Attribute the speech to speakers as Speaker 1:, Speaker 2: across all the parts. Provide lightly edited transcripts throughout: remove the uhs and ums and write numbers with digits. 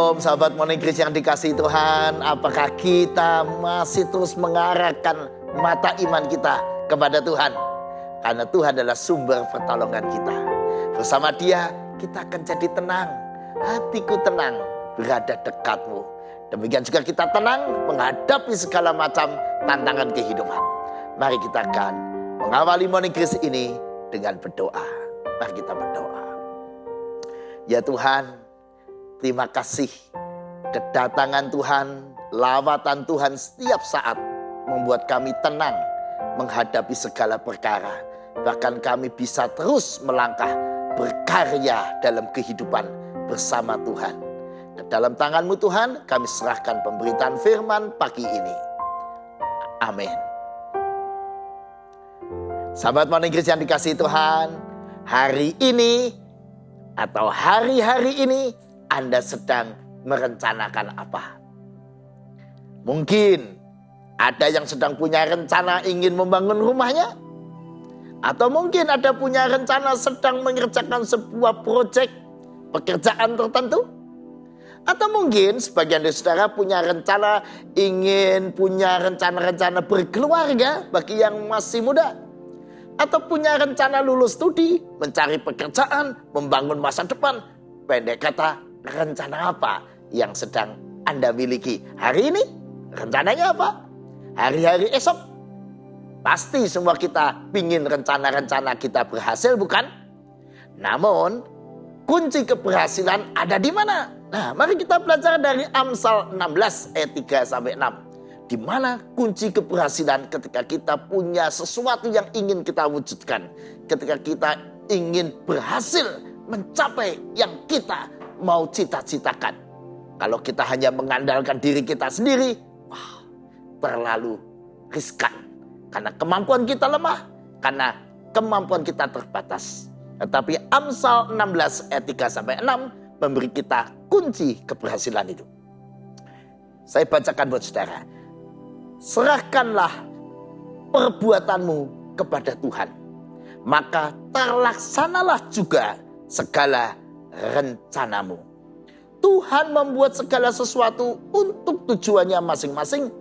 Speaker 1: Shalom sahabat Morning Grace yang dikasihi Tuhan. Apakah kita masih terus mengarahkan mata iman kita kepada Tuhan? Karena Tuhan adalah sumber pertolongan kita. Bersama Dia kita akan jadi tenang. Hatiku tenang berada dekatmu. Demikian juga kita tenang menghadapi segala macam tantangan kehidupan. Mari kita akan mengawali Morning Grace ini dengan berdoa. Mari kita berdoa. Ya Tuhan, terima kasih kedatangan Tuhan, lawatan Tuhan setiap saat membuat kami tenang menghadapi segala perkara. Bahkan kami bisa terus melangkah berkarya dalam kehidupan bersama Tuhan. Ke dalam tangan-Mu Tuhan kami serahkan pemberitaan firman pagi ini. Amin. Sahabat Morning Grace yang dikasihi Tuhan, hari ini atau hari-hari ini Anda sedang merencanakan apa? Mungkin ada yang sedang punya rencana ingin membangun rumahnya. Atau mungkin ada punya rencana sedang mengerjakan sebuah proyek pekerjaan tertentu. Atau mungkin sebagian dari saudara punya rencana ingin punya rencana-rencana berkeluarga bagi yang masih muda. Atau punya rencana lulus studi, mencari pekerjaan, membangun masa depan. Pendek kata, rencana apa yang sedang Anda miliki hari ini? Rencananya apa? Hari-hari esok? Pasti semua kita ingin rencana-rencana kita berhasil, bukan? Namun, kunci keberhasilan ada di mana? Nah, mari kita belajar dari Amsal 16 ayat 3-6. Di mana kunci keberhasilan ketika kita punya sesuatu yang ingin kita wujudkan. Ketika kita ingin berhasil mencapai yang kita mau cita-citakan. Kalau kita hanya mengandalkan diri kita sendiri, wah, terlalu riskan. Karena kemampuan kita lemah, karena kemampuan kita terbatas. Tetapi Amsal 16 ayat 3-6 memberi kita kunci keberhasilan itu. Saya bacakan buat saudara. Serahkanlah perbuatanmu kepada Tuhan, maka terlaksanalah juga segala rencanamu. Tuhan membuat segala sesuatu untuk tujuannya masing-masing.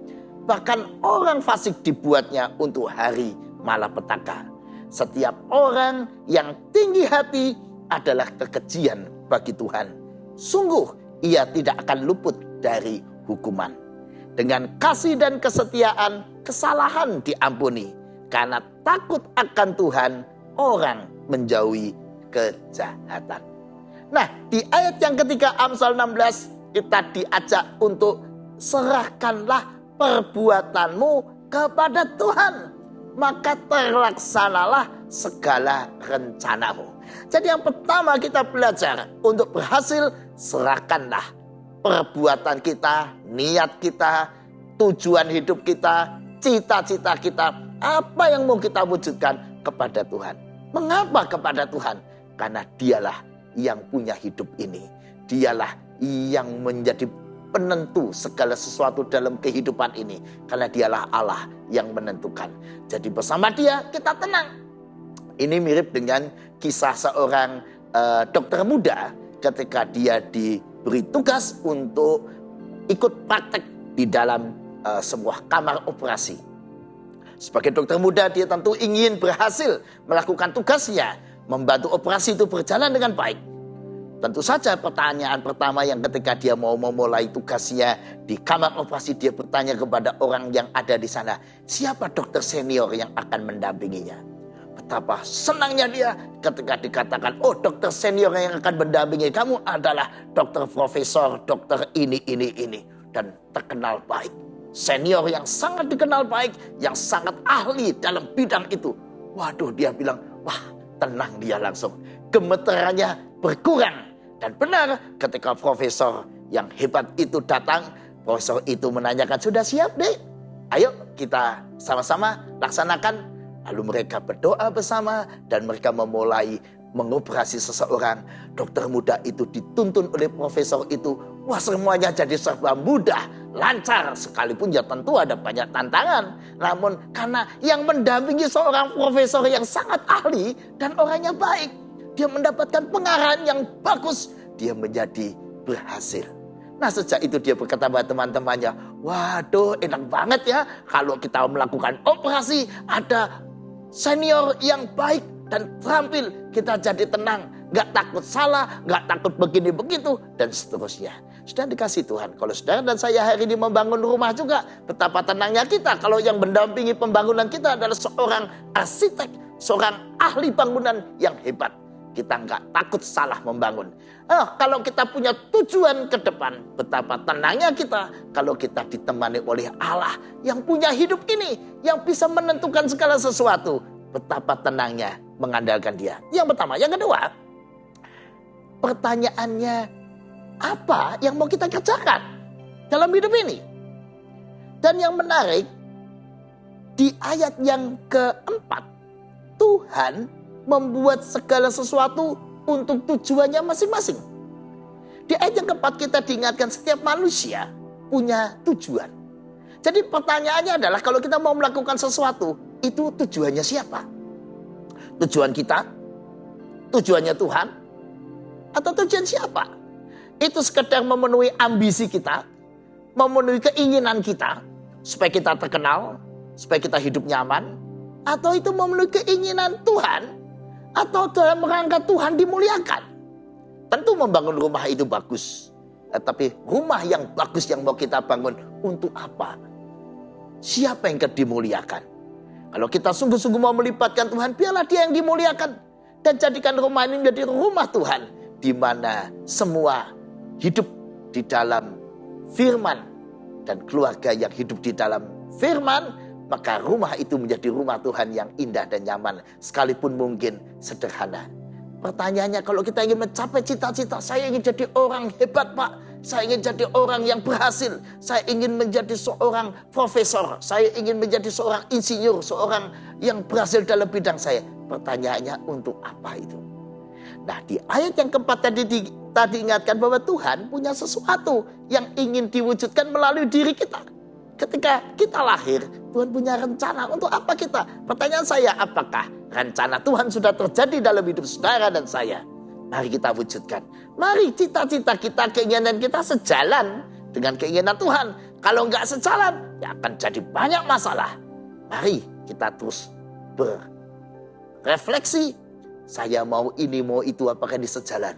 Speaker 1: Bahkan orang fasik dibuatnya untuk hari malapetaka. Setiap orang yang tinggi hati adalah kekejian bagi Tuhan. Sungguh ia tidak akan luput dari hukuman. Dengan kasih dan kesetiaan, kesalahan diampuni. Karena takut akan Tuhan, orang menjauhi kejahatan. Nah, di ayat yang ketiga Amsal 16, kita diajak untuk serahkanlah perbuatanmu kepada Tuhan. Maka terlaksanalah segala rencanamu. Jadi yang pertama kita belajar untuk berhasil, serahkanlah perbuatan kita, niat kita, tujuan hidup kita, cita-cita kita, apa yang mau kita wujudkan kepada Tuhan. Mengapa kepada Tuhan? Karena Dialah yang punya hidup ini. Dialah yang menjadi penentu segala sesuatu dalam kehidupan ini. Karena Dialah Allah yang menentukan. Jadi bersama Dia kita tenang. Ini mirip dengan kisah seorang dokter muda ketika dia diberi tugas untuk ikut praktek di dalam sebuah kamar operasi. Sebagai dokter muda dia tentu ingin berhasil melakukan tugasnya, membantu operasi itu berjalan dengan baik. Tentu saja pertanyaan pertama yang ketika dia mau memulai tugasnya di kamar operasi, dia bertanya kepada orang yang ada di sana, siapa dokter senior yang akan mendampinginya. Betapa senangnya dia ketika dikatakan, oh dokter senior yang akan mendampingi kamu adalah dokter profesor, dokter ini. Dan terkenal baik. Senior yang sangat dikenal baik, yang sangat ahli dalam bidang itu. Waduh, dia bilang, wah tenang dia langsung. Gemeterannya berkurang. Dan benar ketika profesor yang hebat itu datang, profesor itu menanyakan, sudah siap dek? Ayo kita sama-sama laksanakan. Lalu mereka berdoa bersama dan mereka memulai mengoperasi seseorang. Dokter muda itu dituntun oleh profesor itu. Wah, semuanya jadi serba mudah, lancar. Sekalipun ya tentu ada banyak tantangan. Namun karena yang mendampingi seorang profesor yang sangat ahli dan orangnya baik, dia mendapatkan pengarahan yang bagus. Dia menjadi berhasil. Nah sejak itu dia berkata pada teman-temannya, waduh enak banget ya kalau kita melakukan operasi, ada senior yang baik dan terampil, kita jadi tenang, gak takut salah, gak takut begini begitu dan seterusnya. Sudah dikasih Tuhan, kalau saudara dan saya hari ini membangun rumah juga, betapa tenangnya kita kalau yang mendampingi pembangunan kita adalah seorang arsitek, seorang ahli bangunan yang hebat. Kita nggak takut salah membangun. Kalau kita punya tujuan ke depan, betapa tenangnya kita kalau kita ditemani oleh Allah yang punya hidup ini, yang bisa menentukan segala sesuatu. Betapa tenangnya mengandalkan Dia. Yang pertama. Yang kedua, pertanyaannya, apa yang mau kita kerjakan dalam hidup ini? Dan yang menarik, di ayat yang keempat, Tuhan membuat segala sesuatu untuk tujuannya masing-masing. Di ayat yang keempat kita diingatkan setiap manusia punya tujuan. Jadi pertanyaannya adalah kalau kita mau melakukan sesuatu, itu tujuannya siapa? Tujuan kita? Tujuannya Tuhan? Atau tujuan siapa? Itu sekedar memenuhi ambisi kita, memenuhi keinginan kita, supaya kita terkenal, supaya kita hidup nyaman, atau itu memenuhi keinginan Tuhan, atau dalam rangka Tuhan dimuliakan. Tentu membangun rumah itu bagus. Tapi rumah yang bagus yang mau kita bangun untuk apa? Siapa yang dimuliakan? Kalau kita sungguh-sungguh mau melibatkan Tuhan, biarlah Dia yang dimuliakan. Dan jadikan rumah ini menjadi rumah Tuhan, di mana semua hidup di dalam firman. Dan keluarga yang hidup di dalam firman, maka rumah itu menjadi rumah Tuhan yang indah dan nyaman, sekalipun mungkin sederhana. Pertanyaannya, kalau kita ingin mencapai cita-cita, saya ingin jadi orang hebat Pak, saya ingin jadi orang yang berhasil, saya ingin menjadi seorang profesor, saya ingin menjadi seorang insinyur, seorang yang berhasil dalam bidang saya. Pertanyaannya, untuk apa itu? Nah, di ayat yang keempat tadi ingatkan bahwa Tuhan punya sesuatu yang ingin diwujudkan melalui diri kita. Ketika kita lahir, Tuhan punya rencana untuk apa kita? Pertanyaan saya, apakah rencana Tuhan sudah terjadi dalam hidup saudara dan saya? Mari kita wujudkan. Mari cita-cita kita, keinginan kita sejalan dengan keinginan Tuhan. Kalau enggak sejalan, ya akan jadi banyak masalah. Mari kita terus berefleksi. Saya mau ini, mau itu, apakah ini sejalan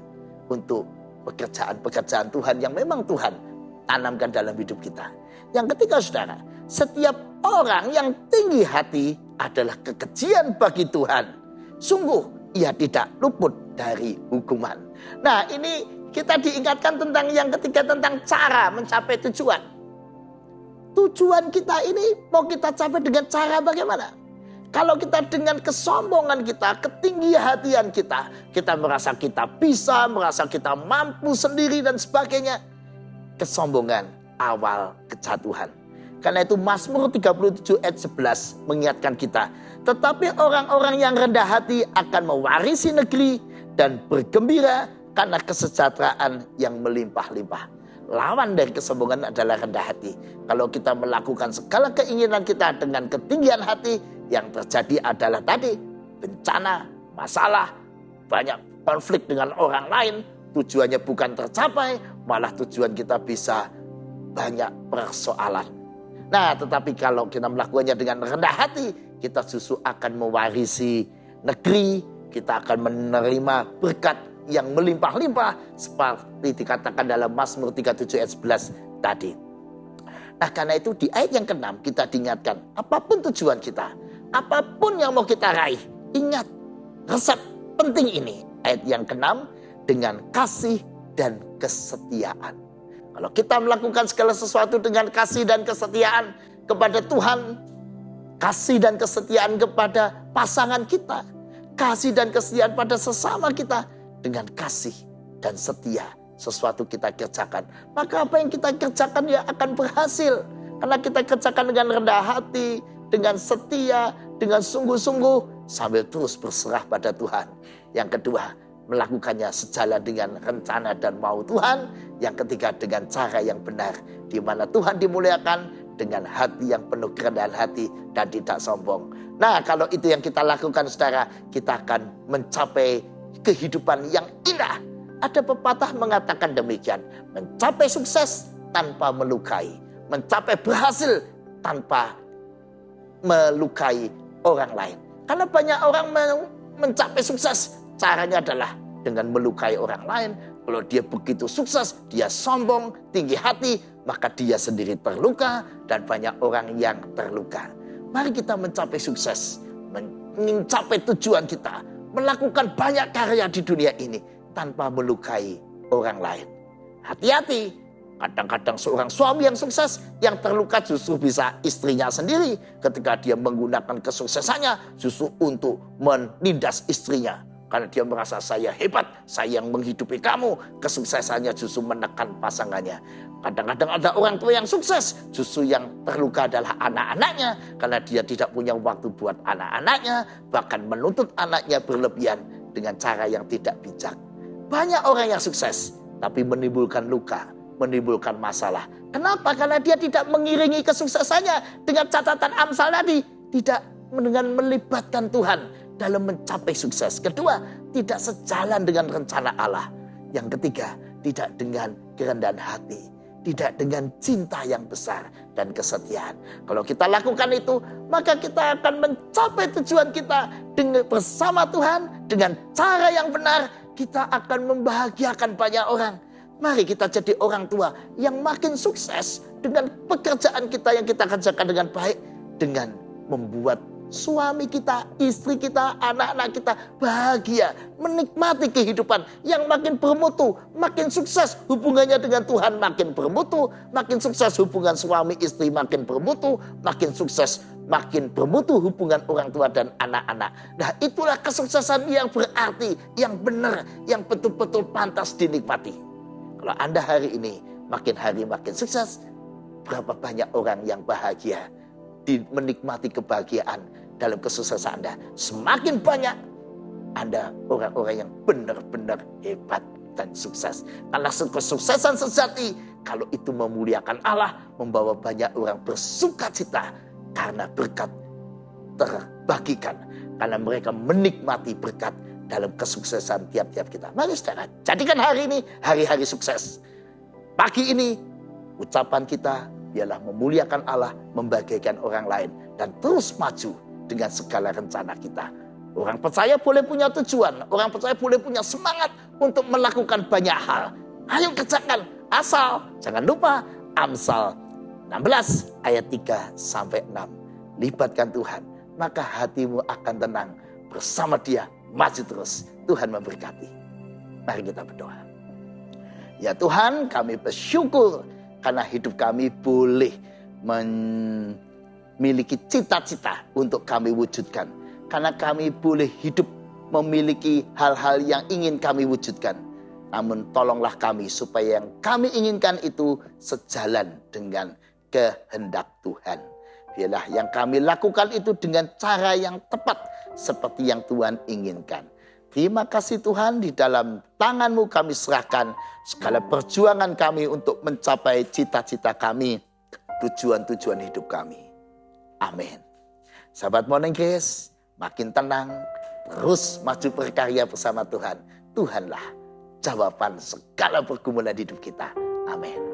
Speaker 1: untuk pekerjaan-pekerjaan Tuhan yang memang Tuhan tanamkan dalam hidup kita. Yang ketiga saudara, setiap orang yang tinggi hati adalah kekejian bagi Tuhan. Sungguh ia tidak luput dari hukuman. Nah ini kita diingatkan tentang yang ketiga, tentang cara mencapai tujuan. Tujuan kita ini mau kita capai dengan cara bagaimana? Kalau kita dengan kesombongan kita, ketinggian kita, kita merasa kita bisa, merasa kita mampu sendiri dan sebagainya. Kesombongan awal kejatuhan. Karena itu Mazmur 37 ayat 11 mengingatkan kita. Tetapi orang-orang yang rendah hati akan mewarisi negeri dan bergembira karena kesejahteraan yang melimpah-limpah. Lawan dari kesombongan adalah rendah hati. Kalau kita melakukan segala keinginan kita dengan ketinggian hati, yang terjadi adalah tadi bencana, masalah, banyak konflik dengan orang lain. Tujuannya bukan tercapai, malah tujuan kita bisa banyak persoalan. Nah, tetapi kalau kita melakukannya dengan rendah hati, kita justru akan mewarisi negeri, kita akan menerima berkat yang melimpah-limpah seperti dikatakan dalam Mazmur 37 ayat 11 tadi. Nah, karena itu di ayat yang ke-6 kita diingatkan, apapun tujuan kita, apapun yang mau kita raih, ingat resep penting ini. Ayat yang ke-6, dengan kasih dan kesetiaan. Kalau kita melakukan segala sesuatu dengan kasih dan kesetiaan kepada Tuhan, kasih dan kesetiaan kepada pasangan kita, kasih dan kesetiaan pada sesama kita, dengan kasih dan setia sesuatu kita kerjakan, maka apa yang kita kerjakan ya akan berhasil. Karena kita kerjakan dengan rendah hati, dengan setia, dengan sungguh-sungguh, sambil terus berserah pada Tuhan. Yang kedua, melakukannya sejalan dengan rencana dan mau Tuhan. Yang ketiga, dengan cara yang benar, di mana Tuhan dimuliakan dengan hati yang penuh kerendahan hati dan tidak sombong. Nah, kalau itu yang kita lakukan saudara, kita akan mencapai kehidupan yang indah, Ada pepatah mengatakan demikian, mencapai sukses tanpa melukai, mencapai berhasil tanpa melukai orang lain. Karena banyak orang mencapai sukses, caranya adalah dengan melukai orang lain. Kalau dia begitu sukses, dia sombong, tinggi hati, maka dia sendiri terluka dan banyak orang yang terluka. Mari kita mencapai sukses, mencapai tujuan kita, melakukan banyak karya di dunia ini tanpa melukai orang lain. Hati-hati. Kadang-kadang seorang suami yang sukses, yang terluka justru bisa istrinya sendiri ketika dia menggunakan kesuksesannya justru untuk menindas istrinya. Karena dia merasa saya hebat, saya yang menghidupi kamu. Kesuksesannya justru menekan pasangannya. Kadang-kadang ada orang tua yang sukses, justru yang terluka adalah anak-anaknya. Karena dia tidak punya waktu buat anak-anaknya, bahkan menuntut anaknya berlebihan dengan cara yang tidak bijak. Banyak orang yang sukses, tapi menimbulkan luka, menimbulkan masalah. Kenapa? Karena dia tidak mengiringi kesuksesannya dengan catatan Amsal tadi. Tidak dengan melibatkan Tuhan dalam mencapai sukses. Kedua, tidak sejalan dengan rencana Allah. Yang ketiga, tidak dengan kerendahan hati. Tidak dengan cinta yang besar dan kesetiaan. Kalau kita lakukan itu, maka kita akan mencapai tujuan kita dengan bersama Tuhan. Dengan cara yang benar, kita akan membahagiakan banyak orang. Mari kita jadi orang tua yang makin sukses dengan pekerjaan kita yang kita kerjakan dengan baik. Dengan membuat suami kita, istri kita, anak-anak kita bahagia. Menikmati kehidupan yang makin bermutu. Makin sukses hubungannya dengan Tuhan makin bermutu. Makin sukses hubungan suami istri makin bermutu. Makin sukses makin bermutu hubungan orang tua dan anak-anak. Nah, itulah kesuksesan yang berarti, yang benar, yang betul-betul pantas dinikmati. Kalau Anda hari ini makin hari makin sukses, berapa banyak orang yang bahagia menikmati kebahagiaan dalam kesuksesan Anda. Semakin banyak Anda orang-orang yang benar-benar hebat dan sukses. Karena kesuksesan sejati, kalau itu memuliakan Allah, membawa banyak orang bersukacita karena berkat terbagikan. Karena mereka menikmati berkat dalam kesuksesan tiap-tiap kita. Mari saudara, jadikan hari ini hari-hari sukses. Pagi ini ucapan kita ialah memuliakan Allah, membahagiakan orang lain, dan terus maju dengan segala rencana kita. Orang percaya boleh punya tujuan, orang percaya boleh punya semangat untuk melakukan banyak hal. Ayo kerjakan, asal jangan lupa Amsal 16 ayat 3-6. Libatkan Tuhan, maka hatimu akan tenang. Bersama Dia maju terus. Tuhan memberkati. Mari kita berdoa. Ya Tuhan, kami bersyukur karena hidup kami boleh memiliki cita-cita untuk kami wujudkan. Karena kami boleh hidup memiliki hal-hal yang ingin kami wujudkan. Namun tolonglah kami supaya yang kami inginkan itu sejalan dengan kehendak Tuhan. Biarlah yang kami lakukan itu dengan cara yang tepat seperti yang Tuhan inginkan. Terima kasih Tuhan, di dalam tangan-Mu kami serahkan segala perjuangan kami untuk mencapai cita-cita kami, tujuan-tujuan hidup kami. Amin. Sahabat Morning Grace, makin tenang, terus maju berkarya bersama Tuhan. Tuhanlah jawaban segala pergumulan hidup kita. Amin.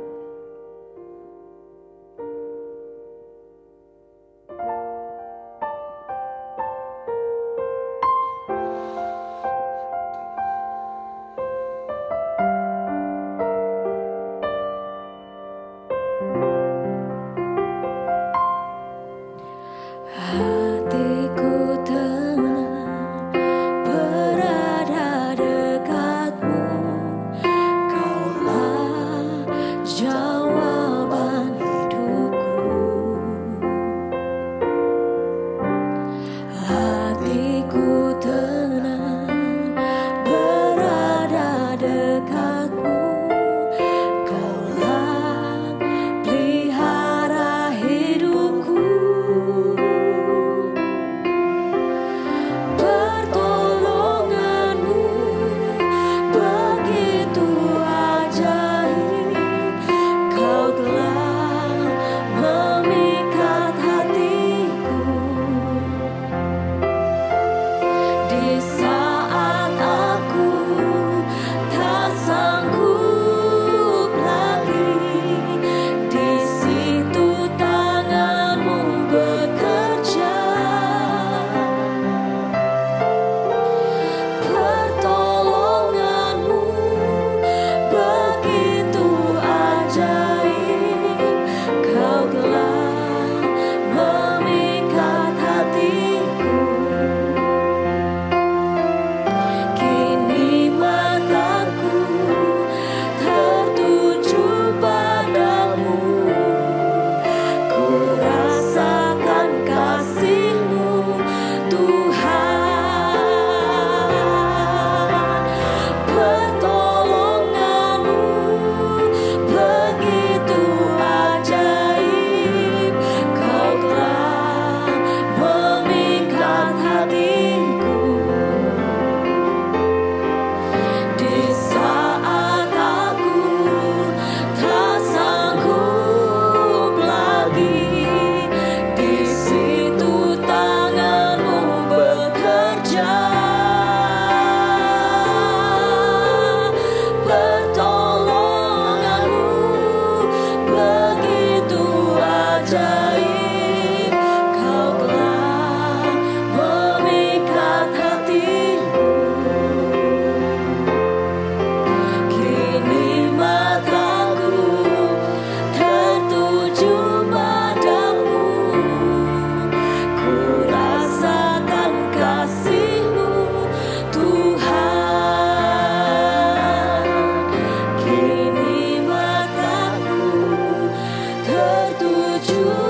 Speaker 2: Tuhan.